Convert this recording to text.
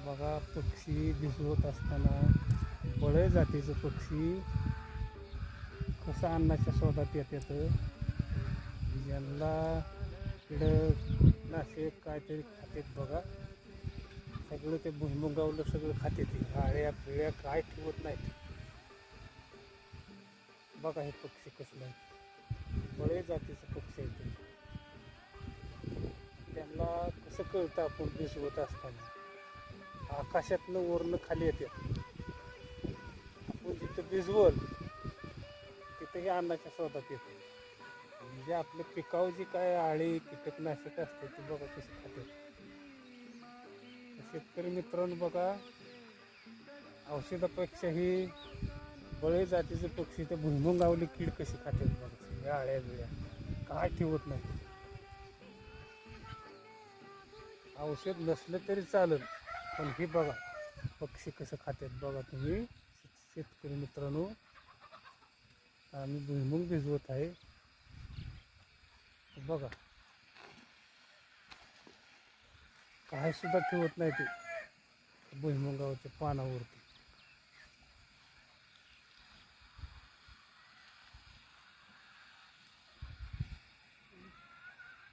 बघा पक्षी भिजवत असताना बळे जातीचं पक्षी कसं अन्नाच्या शोधात येतात. ज्यांना कीडक नाशक काहीतरी खातेत बघा. सगळं ते भुईमुगावलं सगळं खाते ते आळ्या पिळ्या काय ठेवत नाहीत. बघा हे पक्षी कसलं आहे, बळे जातीचं पक्षी आहे ते. त्यांना कसं कळतं आपण भिजवत असताना आकाशातनं वरनं खाली येते. आपण जिथं भिजवल तिथं हे अन्नाच्या शोधात येते. म्हणजे आपल्या पिकावर जी काय आळी कीटकनाशक असते ती बघा कशी खाते. शेतकरी मित्रांनो बघा, औषधापेक्षाही बळे जातीचे पक्षी ते भुईमुगावली कीड कशी खाते बघा. सगळ्या आळ्या बिळ्या काय ठेवत नाही. औषध नसलं तरी चालेल, पण हे बघा पक्षी कसं खातात बघा तुम्ही. शेतकरी मित्रांनो, आम्ही भुईमुग भिजवत आहे बघा. काय सुद्धा ठेवत नाही ते भुईमुगावरच्या पानावरती.